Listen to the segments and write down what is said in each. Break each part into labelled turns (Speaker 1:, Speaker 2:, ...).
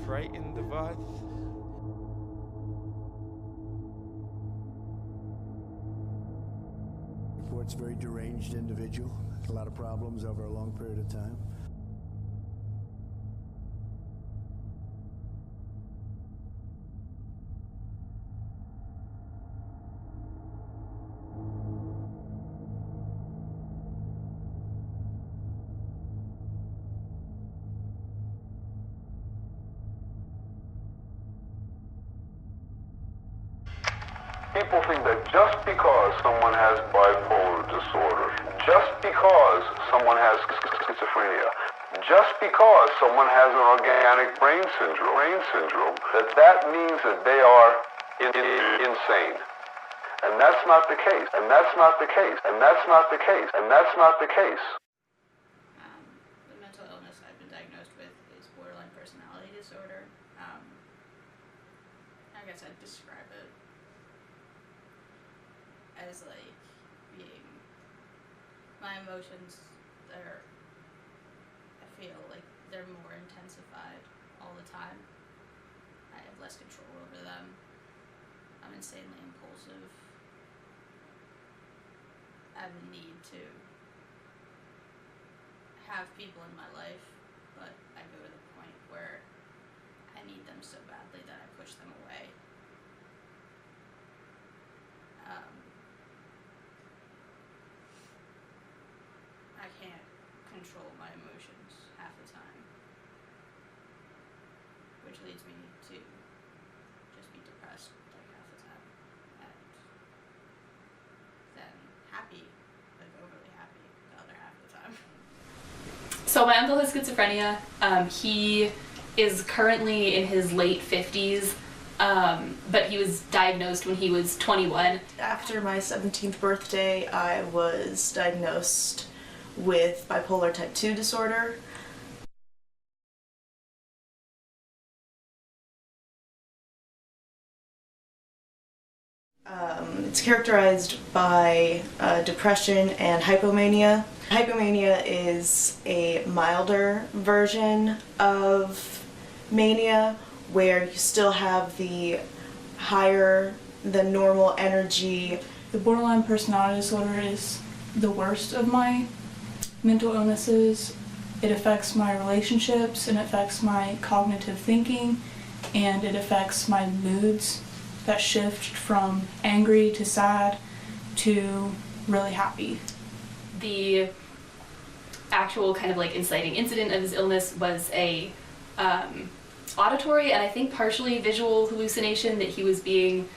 Speaker 1: frightened of us.
Speaker 2: Reports very deranged individual, a lot of problems over a long period of time.
Speaker 3: People think that just because someone has bipolar disorder, just because someone has schizophrenia, just because someone has an organic brain syndrome, that means that they are insane. And that's not the case. And that's not the case. And that's not the case. And that's not the case.
Speaker 4: The mental illness I've been diagnosed with is borderline personality disorder. I guess I'd describe it as like being my emotions I feel like they're more intensified all the time. I have less control over them. I'm insanely impulsive. I have a need to have people in my life, but I go to the point where I need them so badly that I push them away. I can't control my emotions half the time, which leads me to just be depressed like half the time, and then happy, like overly happy the other half of the time.
Speaker 5: So my uncle has schizophrenia. He is currently in his late 50s, but he was diagnosed when he was 21.
Speaker 6: After my 17th birthday, I was diagnosed with bipolar type 2 disorder. It's characterized by depression and hypomania. Hypomania is a milder version of mania where you still have the higher than normal energy.
Speaker 7: The borderline personality disorder is the worst of my mental illnesses. It affects my relationships, and it affects my cognitive thinking, and it affects my moods that shift from angry to sad to really happy.
Speaker 5: The actual kind of like inciting incident of his illness was a auditory and I think partially visual hallucination that he was being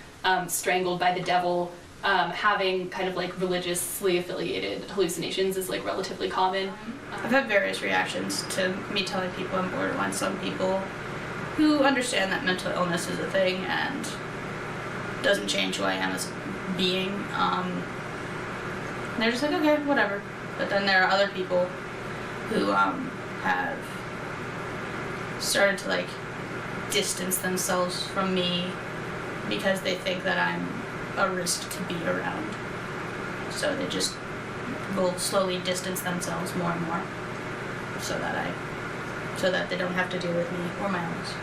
Speaker 5: strangled by the devil. Having kind of like religiously affiliated hallucinations is like relatively common.
Speaker 4: I've had various reactions to me telling people I'm borderline. Some people who understand that mental illness is a thing and doesn't change who I am as a being. They're just like, okay, whatever. But then there are other people who have started to like distance themselves from me because they think that I'm a risk to be around. So they just will slowly distance themselves more and more so that they don't have to deal with me or my illness.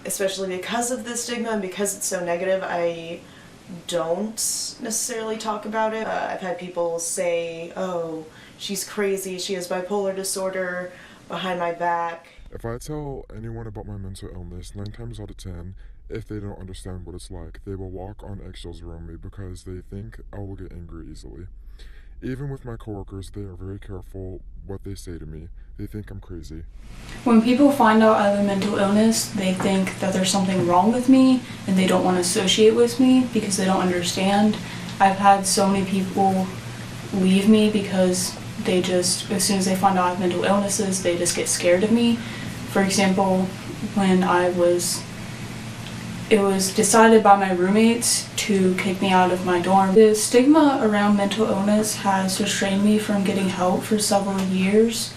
Speaker 6: Especially because of the stigma and because it's so negative, I don't necessarily talk about it. I've had people say, oh, she's crazy, she has bipolar disorder, behind my back.
Speaker 8: If I tell anyone about my mental illness, 9 times out of 10, if they don't understand what it's like, they will walk on eggshells around me because they think I will get angry easily. Even with my coworkers, they are very careful what they say to me. They think I'm crazy.
Speaker 7: When people find out I have a mental illness, they think that there's something wrong with me and they don't want to associate with me because they don't understand. I've had so many people leave me because they just, as soon as they find out I have mental illnesses, they just get scared of me. For example, when it was decided by my roommates to kick me out of my dorm. The stigma around mental illness has restrained me from getting help for several years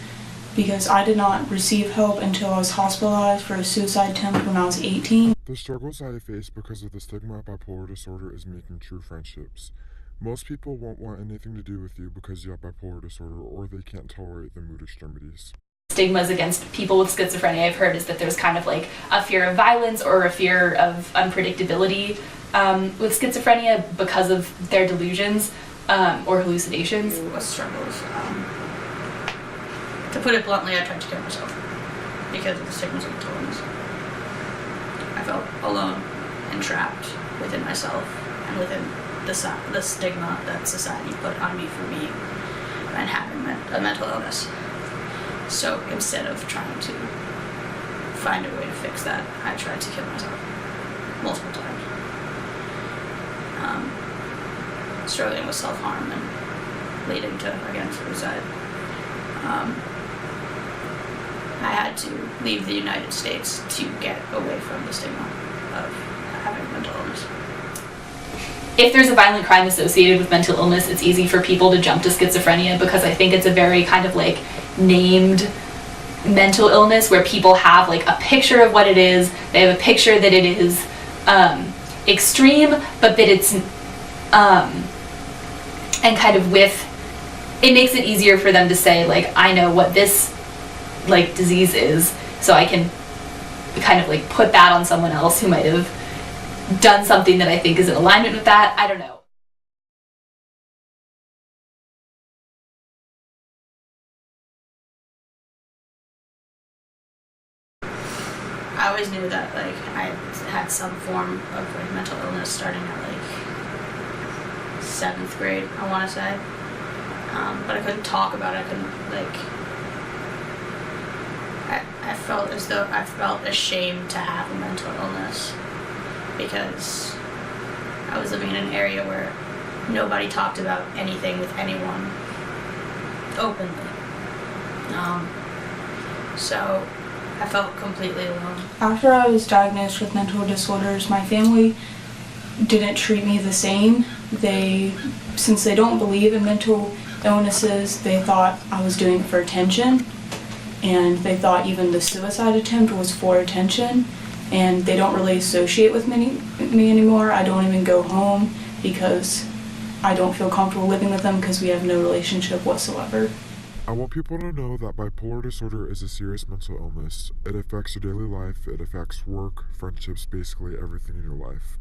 Speaker 7: because I did not receive help until I was hospitalized for a suicide attempt when I was 18.
Speaker 8: The struggles I face because of the stigma of bipolar disorder is making true friendships. Most people won't want anything to do with you because you have bipolar disorder or they can't tolerate the mood extremities.
Speaker 5: stigmas against people with schizophrenia I've heard is that there's kind of like a fear of violence or a fear of unpredictability with schizophrenia because of their delusions or hallucinations.
Speaker 4: What struggles? To put it bluntly, I tried to kill myself because of the stigmas of mental illness. I felt alone and trapped within myself and within the stigma that society put on me for me and having a mental illness. So instead of trying to find a way to fix that, I tried to kill myself multiple times. Struggling with self-harm and leading to, again, suicide. I had to leave the United States to get away from the stigma of having mental illness.
Speaker 5: If there's a violent crime associated with mental illness, it's easy for people to jump to schizophrenia because I think it's a very kind of like named mental illness where people have like a picture of what it is. They have a picture that it is extreme, but that it's and kind of with it makes it easier for them to say like, I know what this like disease is, so I can kind of like put that on someone else who might have done something that I think is in alignment with that. I don't know.
Speaker 4: I always knew that like I had some form of like mental illness starting at like 7th grade, I want to say, but I couldn't talk about it. I couldn't like. I felt as though I felt ashamed to have a mental illness because I was living in an area where nobody talked about anything with anyone openly. So I felt completely alone.
Speaker 7: After I was diagnosed with mental disorders, my family didn't treat me the same. Since they don't believe in mental illnesses, they thought I was doing it for attention. And they thought even the suicide attempt was for attention, and they don't really associate with me anymore. I don't even go home because I don't feel comfortable living with them because we have no relationship whatsoever.
Speaker 8: I want people to know that bipolar disorder is a serious mental illness. It affects your daily life, it affects work, friendships, basically everything in your life.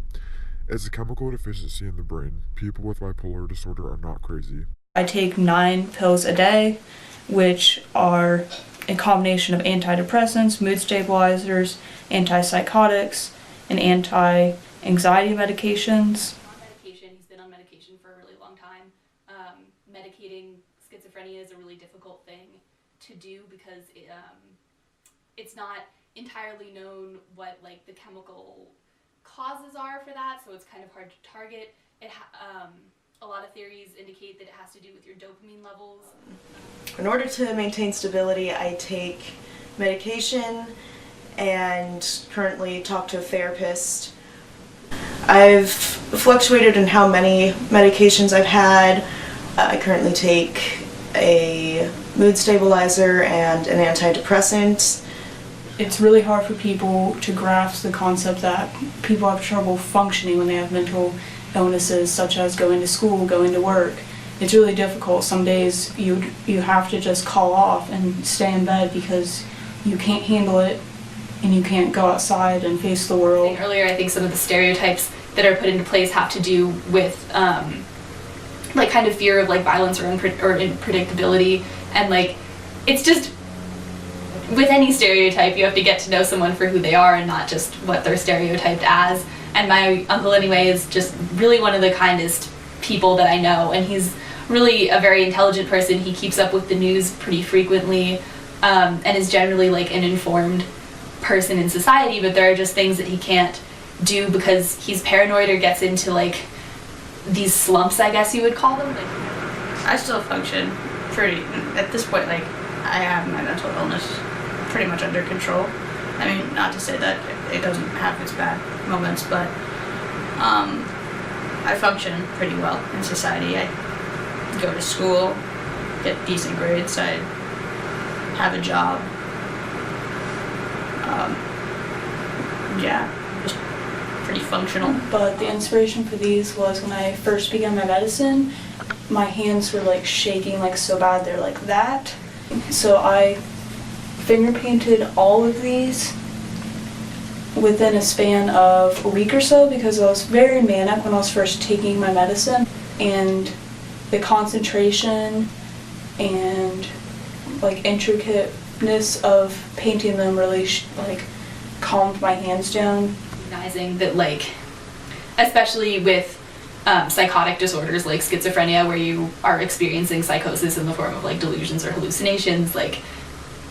Speaker 8: It's a chemical deficiency in the brain. People with bipolar disorder are not crazy.
Speaker 7: I take 9 pills a day, which are a combination of antidepressants, mood stabilizers, antipsychotics, and anti-anxiety medications.
Speaker 5: He's been on medication for a really long time. Medicating schizophrenia is a really difficult thing to do because it's not entirely known what like the chemical causes are for that, so it's kind of hard to target. A lot of theories indicate that it has to do with your dopamine levels.
Speaker 6: In order to maintain stability, I take medication and currently talk to a therapist. I've fluctuated in how many medications I've had. I currently take a mood stabilizer and an antidepressant.
Speaker 7: It's really hard for people to grasp the concept that people have trouble functioning when they have mental illnesses, such as going to school, going to work. It's really difficult. Some days you have to just call off and stay in bed because you can't handle it and you can't go outside and face the world.
Speaker 5: Earlier, I think some of the stereotypes that are put into place have to do with like kind of fear of like violence or unpredictability, and like it's just with any stereotype you have to get to know someone for who they are and not just what they're stereotyped as. And my uncle anyway is just really one of the kindest people that I know, and he's really a very intelligent person. He keeps up with the news pretty frequently and is generally like an informed person in society, but there are just things that he can't do because he's paranoid or gets into like these slumps, I guess you would call them. Like,
Speaker 4: I still function pretty, at this point, like I have my mental illness pretty much under control. I mean, not to say that it doesn't have its bad moments, but I function pretty well in society. I go to school, get decent grades, I have a job. Yeah, just pretty functional.
Speaker 7: But the inspiration for these was when I first began my medicine, my hands were like shaking like so bad, they're like that. So I finger painted all of these within a span of a week or so because I was very manic when I was first taking my medicine, and the concentration and like intricateness of painting them really calmed my hands down.
Speaker 5: Recognizing that, like, especially with psychotic disorders like schizophrenia, where you are experiencing psychosis in the form of like delusions or hallucinations, like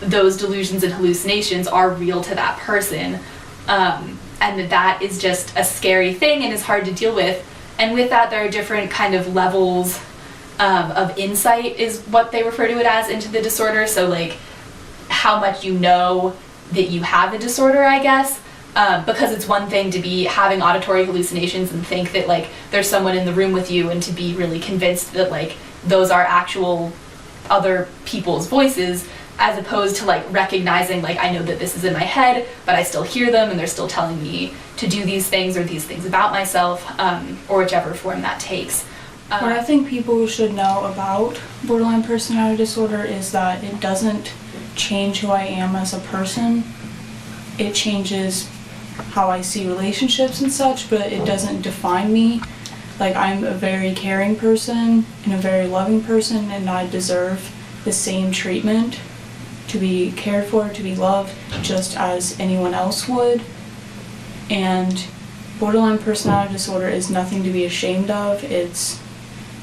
Speaker 5: those delusions and hallucinations are real to that person, and that is just a scary thing and is hard to deal with. And with that, there are different kind of levels of insight, is what they refer to it as, into the disorder. So like how much you know that you have a disorder, I guess. Because it's one thing to be having auditory hallucinations and think that like there's someone in the room with you, and to be really convinced that like those are actual other people's voices, as opposed to like recognizing like I know that this is in my head, but I still hear them and they're still telling me to do these things or these things about myself, or whichever form that takes.
Speaker 7: What I think people should know about borderline personality disorder is that it doesn't change who I am as a person. It changes how I see relationships and such, but it doesn't define me. Like, I'm a very caring person and a very loving person, and I deserve the same treatment, to be cared for, to be loved, just as anyone else would. And borderline personality disorder is nothing to be ashamed of. It's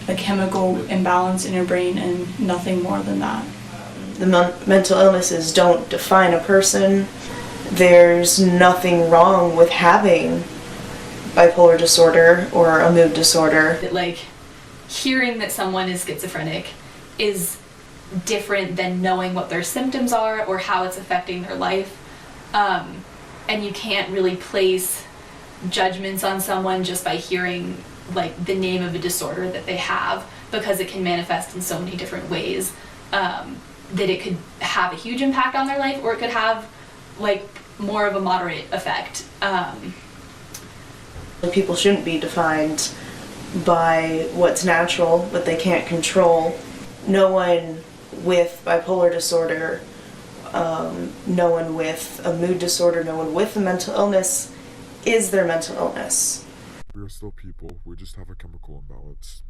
Speaker 7: a chemical imbalance in your brain and nothing more than that.
Speaker 6: The mental illnesses don't define a person. There's nothing wrong with having bipolar disorder or a mood disorder.
Speaker 5: Like, hearing that someone is schizophrenic is different than knowing what their symptoms are or how it's affecting their life. And you can't really place judgments on someone just by hearing like the name of a disorder that they have, because it can manifest in so many different ways, that it could have a huge impact on their life, or it could have like more of a moderate effect.
Speaker 6: People shouldn't be defined by what's natural, what they can't control. No one with bipolar disorder, no one with a mood disorder, no one with a mental illness is their mental illness.
Speaker 8: We are still people, we just have a chemical imbalance.